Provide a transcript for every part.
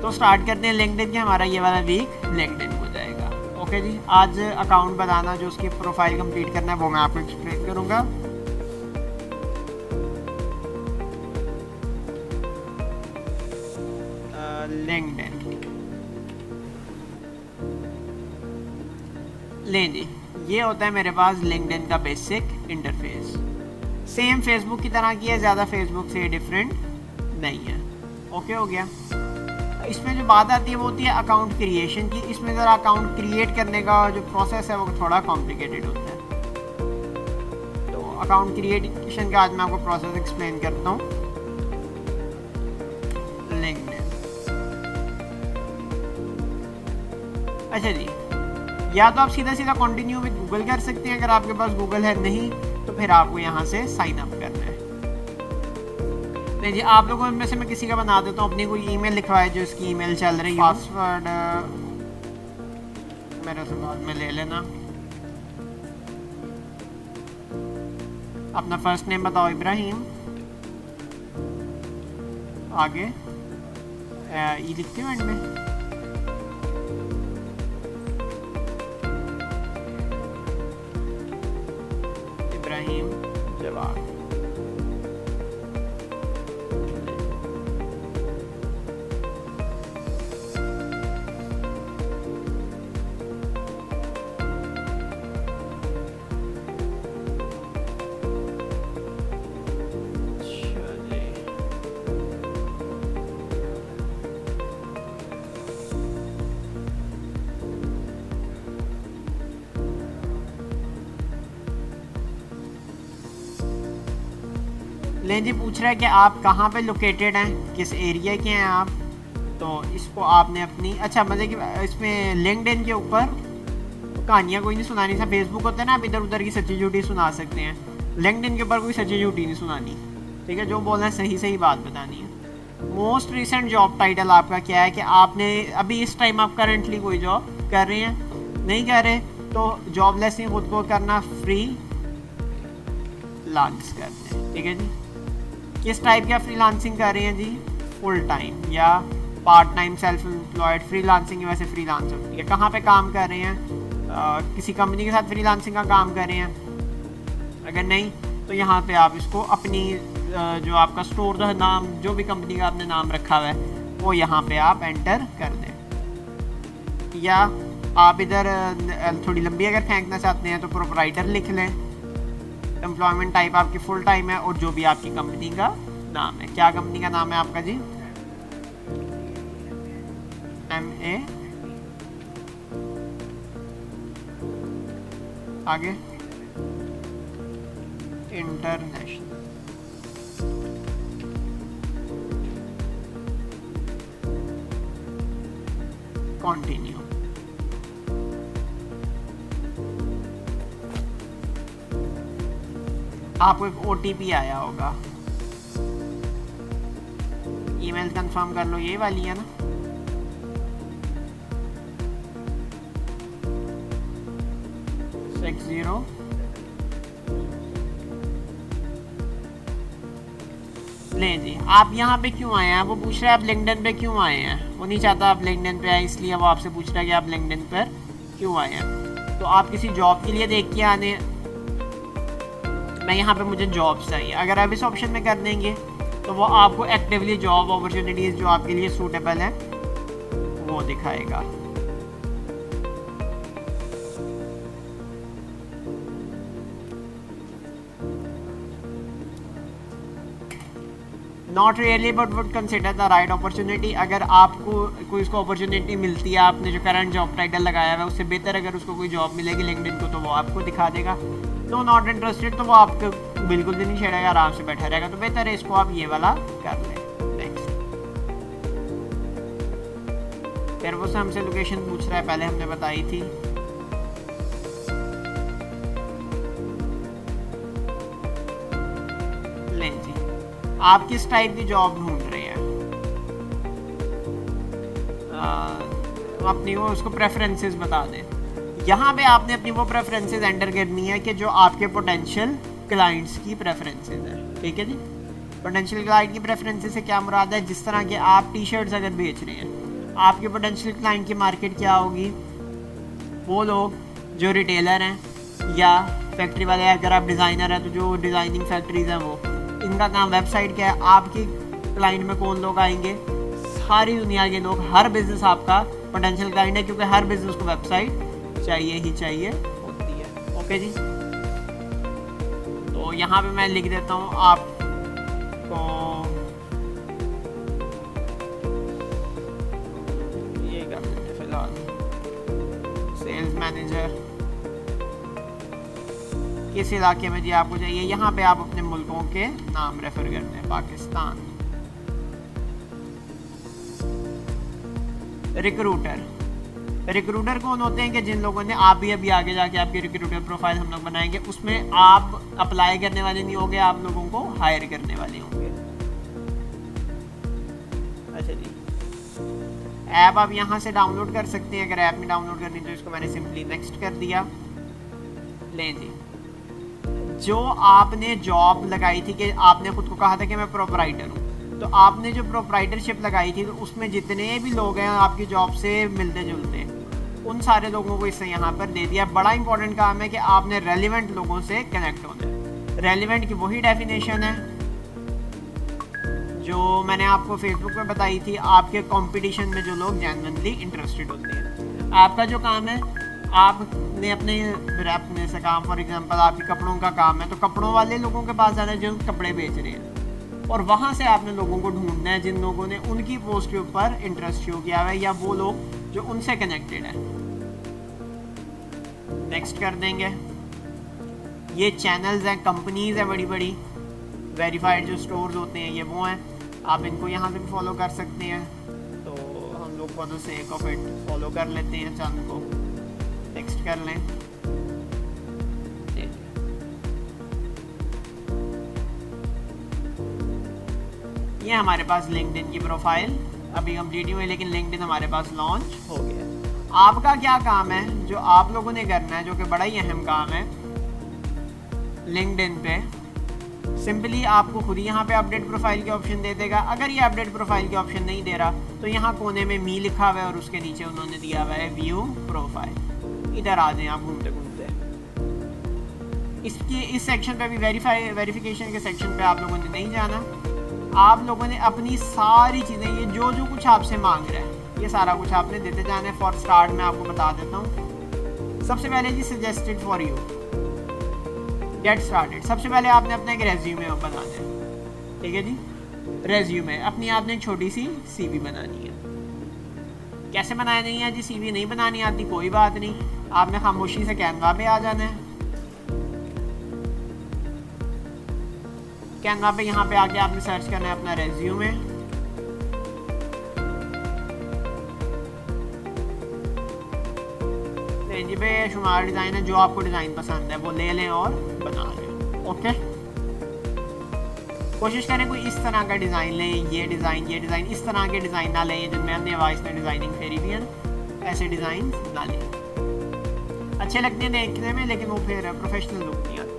तो स्टार्ट करते हैं लिंक्डइन के, हमारा ये वाला वीक लिंक्डइन हो जाएगा। ओके जी, आज अकाउंट बनाना, जो उसकी प्रोफाइल कंप्लीट करना है वो मैं आपको एक्सप्लेन करूँगा। लिंक्डइन लें जी, ये होता है मेरे पास लिंक्डइन का बेसिक इंटरफेस। सेम फेसबुक की तरह की है, ज़्यादा फेसबुक से डिफरेंट नहीं है। ओके हो गया। इसमें जो बात आती है वो होती है अकाउंट क्रिएशन की। इसमें ज़रा अकाउंट क्रिएट करने का जो प्रोसेस है वो थोड़ा कॉम्प्लिकेटेड होता है। तो अकाउंट क्रिएशन का आज मैं आपको प्रोसेस एक्सप्लेन करता हूँ। लिंक्डइन, अच्छा जी, या तो आप सीधा सीधा कंटिन्यू विद गूगल कर सकते हैं, अगर आपके पास गूगल है, नहीं तो फिर आपको यहाँ से साइन अप करना है। नहीं जी, आप लोगों में से मैं किसी का बना देता हूँ, अपनी कोई ईमेल लिखवाए जो इसकी ईमेल चल रही है। पासवर्ड मेरे से बाद में ले लेना। अपना फर्स्ट नेम बताओ, इब्राहिम, आगे ई लिखते हो एंड में, इब्राहिम जवाब। लें जी, पूछ रहा है कि आप कहाँ पे लोकेटेड हैं, किस एरिया के हैं आप। तो इसको आपने अपनी, अच्छा मतलब कि इसमें लिंक्डइन के ऊपर कहानियाँ कोई नहीं सुनानी। सा फेसबुक होता है ना, आप इधर उधर की सच्ची झूठी सुना सकते हैं, लिंक्डइन के ऊपर कोई सच्ची झूठी नहीं सुनानी, ठीक है। जो बोलना है सही सही बात बतानी है। मोस्ट रिसेंट जॉब टाइटल आपका क्या है, कि आपने अभी इस टाइम आप करंटली कोई जॉब कर रहे हैं, नहीं कर रहे तो जॉबलेस खुद को करना, फ्री लांस करते हैं, ठीक है जी। किस टाइप का फ्रीलांसिंग कर रहे हैं जी, फुल टाइम या part time, self employed. Freelancing वैसे फ्रीलांस होती है, कहाँ पे काम कर रहे हैं, किसी कंपनी के साथ फ्रीलांसिंग का काम कर रहे हैं। अगर नहीं तो यहाँ पे आप इसको अपनी जो आपका स्टोर का नाम, जो भी कंपनी का आपने नाम रखा हुआ है वो यहाँ पे आप एंटर कर दें। या आप इधर थोड़ी लंबी अगर फेंकना चाहते हैं तो प्रोपराइटर लिख लें। एम्प्लॉयमेंट टाइप आपकी फुल टाइम है, और जो भी आपकी कंपनी का नाम है। क्या कंपनी का नाम है आपका जी, MA, आगे इंटरनेशनल, कंटिन्यू। आपको एक OTP आया होगा, ईमेल कंफर्म कर लो, ये वाली है ना। $60। ले जी, आप यहाँ पे क्यों आए हैं, वो पूछ रहा है आप लिंक्डइन पे क्यों आए हैं। वो नहीं चाहता आप लिंक्डइन पे आए, इसलिए वो आपसे पूछ रहा है कि आप लिंक्डइन पर क्यों आए हैं। तो आप किसी जॉब के लिए देख के आने, मैं यहाँ पे मुझे जॉब चाहिए, अगर आप इस ऑप्शन में कर देंगे तो वो आपको एक्टिवली जॉब अपॉर्चुनिटीज़ जो आपके लिए सूटेबल है वो दिखाएगा। Not really but would consider the right opportunity. अगर आपको कोई उसको अपॉर्चुनिटी मिलती है, आपने जो करंट जॉब टाइटल लगाया हुआ है उससे बेहतर अगर उसको कोई जॉब मिलेगी लिंक्डइन को, तो वो आपको दिखा देगा। तो नॉट इंटरेस्टेड तो वो आपको बिल्कुल भी नहीं छेड़ेगा, आराम से बैठा रहेगा। तो बेहतर है इसको आप ये वाला कर लें। नेक्स्ट, फिर वो हमसे लोकेशन पूछ रहा है, पहले हमने बताई थी। लें जी, आप किस टाइप की जॉब ढूंढ रहे हैं, अपनी वो उसको प्रेफरेंसेस बता दें। यहाँ पे आपने अपनी वो प्रेफरेंसेस एंटर करनी है कि जो आपके पोटेंशियल क्लाइंट्स की प्रेफरेंसेस है, ठीक है जी। पोटेंशियल क्लाइंट की प्रेफरेंसेस से क्या मुराद है, जिस तरह के आप टी शर्ट्स अगर बेच रहे हैं आपके पोटेंशियल क्लाइंट की मार्केट क्या होगी? वो लोग जो रिटेलर हैं या फैक्ट्री वाले हैं। अगर आप डिज़ाइनर हैं तो जो डिज़ाइनिंग फैक्ट्रीज हैं वो, इनका काम वेबसाइट क्या है। आपके क्लाइंट में कौन लोग आएंगे? सारी दुनिया के लोग। हर बिजनेस आपका पोटेंशियल क्लाइंट है, क्योंकि हर बिजनेस को वेबसाइट चाहिए ही चाहिए होती है। ओके जी, तो यहाँ पे मैं लिख देता हूँ आपको, ये कर देते हैं फिलहाल, सेल्स मैनेजर किस इलाके में जी आपको चाहिए। यहाँ पे आप अपने मुल्कों के नाम रेफर करते हैं। पाकिस्तान। रिक्रूटर कौन होते हैं कि जिन लोगों ने, आप भी अभी आगे जाके आपके रिक्रूटर प्रोफाइल हम लोग बनाएंगे, उसमें आप अप्लाई करने वाले नहीं होंगे, आप लोगों को हायर करने वाले होंगे। अच्छा जी, ऐप आप यहाँ से डाउनलोड कर सकते हैं। अगर ऐप में डाउनलोड करनी तो इसको मैंने सिंपली नेक्स्ट कर दिया। लें जी, जो आपने जॉब लगाई थी कि आपने खुद को कहा था कि मैं प्रोपराइटर हूँ, तो आपने जो प्रोपराइटरशिप लगाई थी तो उसमें जितने भी लोग हैं आपकी जॉब से मिलते जुलते, उन सारे लोगों को इससे यहाँ पर दे दिया। बड़ा इंपॉर्टेंट काम है कि आपने रेलिवेंट लोगों से कनेक्ट होना है। रेलिवेंट की वही डेफिनेशन है जो मैंने आपको फेसबुक पे बताई थी, आपके कंपटीशन में जो लोग जेन्युइनली इंटरेस्टेड होते हैं। आपका जो काम है, आपने अपने से काम, फॉर एग्जांपल आपके कपड़ों का काम है, तो कपड़ों वाले लोगों के पास जाना है जो कपड़े बेच रहे हैं, और वहाँ से आपने लोगों को ढूंढना है जिन लोगों ने उनकी पोस्ट के ऊपर इंटरेस्ट शो किया है या वो लोग जो उनसे कनेक्टेड है। नेक्स्ट कर देंगे। ये चैनल्स हैं, कंपनीज हैं बड़ी बड़ी, वेरीफाइड जो स्टोर्स होते हैं ये वो हैं। आप इनको यहाँ से भी फॉलो कर सकते हैं। तो हम लोग for the sake of it follow कर लेते हैं चंद को। नेक्स्ट कर लें। ये हमारे पास लिंक्डइन की प्रोफाइल अभी कंप्लीट हुई, लेकिन लिंक्डइन हमारे पास लॉन्च हो गया। आपका क्या काम है जो आप लोगों ने करना है, जो कि बड़ा ही अहम काम है लिंक्डइन पे, सिंपली आपको खुद ही यहाँ पे अपडेट प्रोफाइल के ऑप्शन दे देगा। अगर ये अपडेट प्रोफाइल के ऑप्शन नहीं दे रहा तो यहाँ कोने में मी लिखा हुआ है और उसके नीचे उन्होंने दिया हुआ है व्यू प्रोफाइल। इधर आ जाएं आप घूमते घूमते। इस सेक्शन पे भी वेरिफिकेशन के सेक्शन पे आप लोगों ने नहीं जाना। आप लोगों ने अपनी सारी चीज़ें, ये जो कुछ आपसे मांग रहा है, ये सारा कुछ आपने देते जाना है। फॉर स्टार्ट मैं आपको बता देता हूँ। सबसे पहले जी suggested for you, get started. सबसे पहले आपने अपना एक रेज्यूमे बनाना है, ठीक है जी। रेज्यूमे अपनी आपने एक छोटी सी सीवी बनानी है। कैसे बनाया नहीं है जी, सीवी नहीं बनानी आती कोई बात नहीं, आपने खामोशी से कैनवा पे आ जाना है। कैनवा पे यहाँ पे आके आपने सर्च करना है अपना रेज्यूमे। जी पे शुमार डिज़ाइन है, जो आपको डिज़ाइन पसंद है वो ले लें और बना लें। ओके, कोशिश करें कोई इस तरह का डिज़ाइन लें। ये डिज़ाइन इस तरह के डिज़ाइन ना लें जिनमें हमने वॉइस में डिज़ाइनिंग फेरी भी है। ऐसे डिज़ाइन ना लें, अच्छे लगते हैं देखने में लेकिन वो फिर प्रोफेशनल लुक नहीं आती।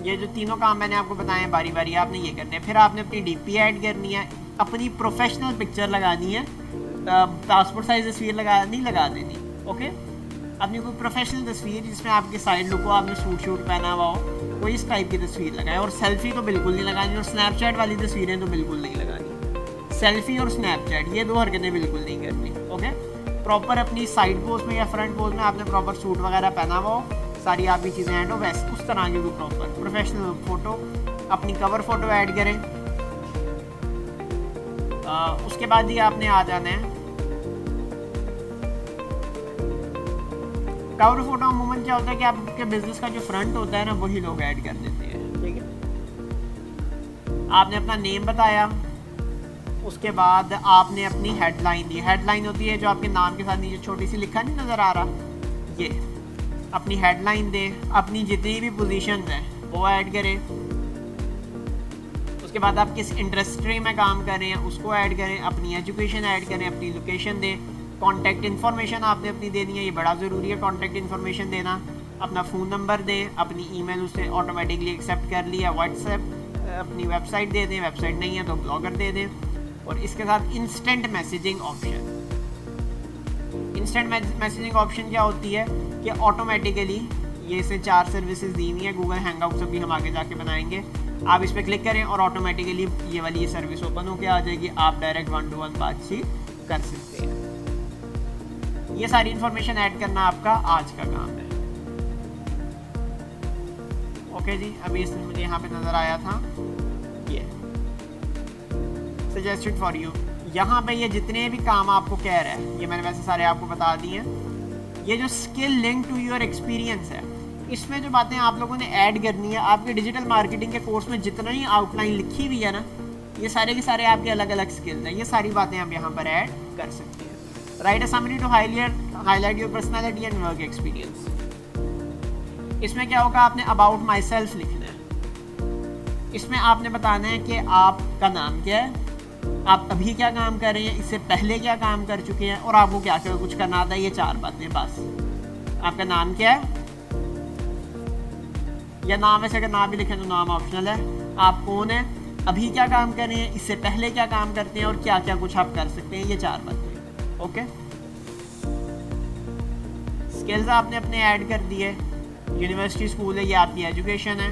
ये जो तीनों काम मैंने आपको बताए हैं बारी बारी आपने ये करने हैं। फिर आपने अपनी डीपी ऐड करनी है, अपनी प्रोफेशनल पिक्चर लगानी है, पासपोर्ट साइज तस्वीर नहीं लगा देनी। ओके, अपनी कोई प्रोफेशनल तस्वीर जिसमें आपकी साइड लुक हो, आपने सूट पहना हुआ हो, कोई इस टाइप की तस्वीर लगाए। और सेल्फी तो बिल्कुल नहीं लगानी, और स्नैपचैट वाली तस्वीरें तो बिल्कुल नहीं लगानी। सेल्फी और स्नैपचैट ये दो हरकतें बिल्कुल नहीं करनी। ओके, प्रॉपर अपनी साइड पोज में या फ्रंट पोज में आपने प्रॉपर सूट वगैरह पहना हुआ हो, सारी आपकी चीज़ें ऐड हो, वैसे उस तरह की प्रॉपर प्रोफेशनल फ़ोटो, अपनी कवर फ़ोटो ऐड करें। उसके बाद ही आपने आ जाना है। कवर फोटो अमूमन क्या होता है कि आपके बिजनेस का जो फ्रंट होता है ना वही लोग ऐड कर देते हैं, ठीक है। आपने अपना नेम बताया, उसके बाद आपने अपनी हेडलाइन दी। हेडलाइन होती है जो आपके नाम के साथ नीचे छोटी सी लिखा नहीं नज़र आ रहा, ये अपनी हेडलाइन दें। अपनी जितनी भी पोजीशन हैं वो ऐड करें। उसके बाद आप किस इंडस्ट्री में काम कर रहे हैं उसको ऐड करें। अपनी एजुकेशन ऐड करें, अपनी लोकेशन दें। कॉन्टैक्ट इन्फॉर्मेशन आपने अपनी देनी है, ये बड़ा ज़रूरी है कॉन्टैक्ट इन्फॉर्मेशन देना। अपना फ़ोन नंबर दें, अपनी ईमेल उससे ऑटोमेटिकली एक्सेप्ट कर लिया, व्हाट्सएप अपनी वेबसाइट दे दें, वेबसाइट नहीं है तो ब्लॉगर दे दें। और इसके साथ instant messaging option. Instant messaging option क्या होती है कि ऑटोमेटिकली ये इसे 4 सर्विसेज दी हुई है, गूगल हैंगआउट्स अभी हम आगे जाके बनाएंगे। आप इस पर क्लिक करें और ऑटोमेटिकली ये वाली ये सर्विस ओपन होकर आ जाएगी, आप डायरेक्ट 1-to-1 बातचीत कर सकते हैं। ये सारी इंफॉर्मेशन ऐड करना आपका आज का काम है। ओके जी, अभी इसमें मुझे यहाँ पे नज़र आया था ये सजेस्टेड फॉर यू। यहाँ पे ये जितने भी काम आपको कह रहा है ये मैंने वैसे सारे आपको बता दिए हैं। ये जो skill link to your experience है, इसमें जो बातें आप लोगों ने ऐड करनी है, आपके डिजिटल मार्केटिंग के कोर्स में जितना ही आउटलाइन लिखी हुई है ना, ये सारे के सारे आपके अलग अलग स्किल्स हैं, ये सारी बातें आप यहाँ पर ऐड कर सकते हैं। Write a summary to highlight your personality and work experience. इसमें क्या होगा, आपने अबाउट माई सेल्फ लिखना है। इसमें आपने बताना है कि आपका नाम क्या है, आप अभी क्या काम कर रहे हैं, इससे पहले क्या काम कर चुके हैं, और आपको क्या क्या कुछ करना आता है। ये 4 बातें बस। आपका नाम क्या है, या नाम वैसे अगर नाम भी लिखें तो नाम ऑप्शनल है। आप कौन है, अभी क्या काम कर रहे हैं, इससे पहले क्या काम करते हैं, और क्या क्या कुछ आप कर सकते हैं। ये 4 बातें। ओके, स्किल्स आपने अपने ऐड कर दिए। यूनिवर्सिटी स्कूल है, ये आपकी एजुकेशन है,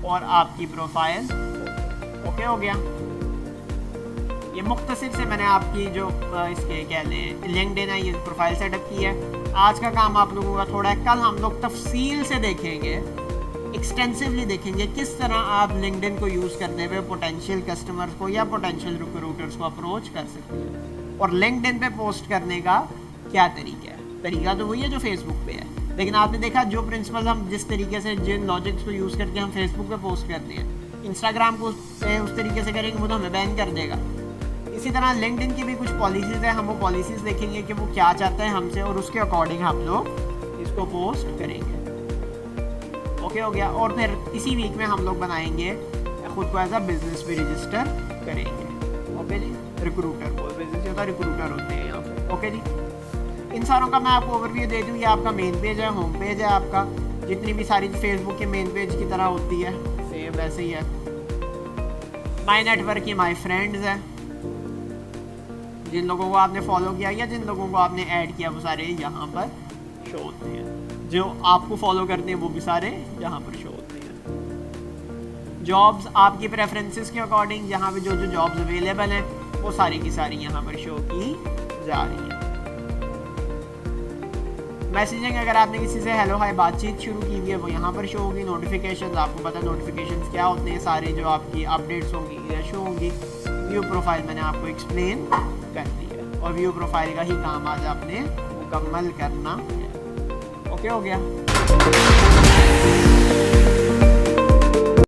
और आपकी प्रोफाइल। ओके हो गया। ये मुख्तसर से मैंने आपकी जो इसके क्या लें लिंक्डइन है, ये प्रोफाइल सेटअप की है। आज का काम आप लोगों का थोड़ा है, कल हम लोग तफसील से देखेंगे, एक्सटेंसिवली देखेंगे किस तरह आप लिंक्डइन को यूज़ करते हुए पोटेंशियल कस्टमर्स को या पोटेंशियल रिक्रूटर्स को अप्रोच कर सकते हैं, और लिंक्डइन पे पोस्ट करने का क्या तरीका है। तरीका तो वही है जो फेसबुक पे है, लेकिन आपने देखा जो प्रिंसिपल हम जिस तरीके से जिन लॉजिक्स को यूज़ करके हम फेसबुक पे पोस्ट करते हैं, इंस्टाग्राम को उस तरीके से करेंगे वो तो हमें बैन कर देगा। इसी तरह लिंक्डइन की भी कुछ पॉलिसीज़ है, हम वो पॉलिसीज़ देखेंगे कि वो क्या चाहते हैं हमसे, और उसके अकॉर्डिंग हम लोग इसको पोस्ट करेंगे। ओके हो गया। और फिर इसी वीक में हम लोग बनाएंगे खुद को एज अ बिजनेस भी रजिस्टर करेंगे। ओके जी, रिक्रूटर को बिजनेस होता है, रिक्रूटर होते हैं यहाँ पे। ओके जी, इन सारों का मैं आपको ओवरव्यू दे दूँ। ये आपका मेन पेज है, होम पेज है आपका, जितनी भी सारी फेसबुक के मेन पेज की तरह होती है सेम वैसे ही है। माई नेटवर्क की माई फ्रेंड्स है, जिन लोगों को आपने फॉलो किया या जिन लोगों को आपने ऐड किया वो सारे यहाँ पर शो होते हैं। जो आपको फॉलो करते हैं वो भी सारे यहाँ पर शो होते हैं। जॉब्स आपकी प्रेफरेंसेस के अकॉर्डिंग यहाँ पे जो जो जॉब्स अवेलेबल हैं वो सारी की सारी यहाँ पर शो की जा रही है। मैसेजिंग, अगर आपने किसी से हेलो हाय बातचीत शुरू की हुई है वो यहाँ पर शो होगी। नोटिफिकेशंस, आपको पता है नोटिफिकेशंस क्या होते हैं, सारे जो आपकी अपडेट्स होंगी ये शो होंगी। व्यू प्रोफाइल मैंने आपको एक्सप्लेन कर दिया, और व्यू प्रोफाइल का ही काम आज आपने मुकम्मल करना है। ओके हो गया।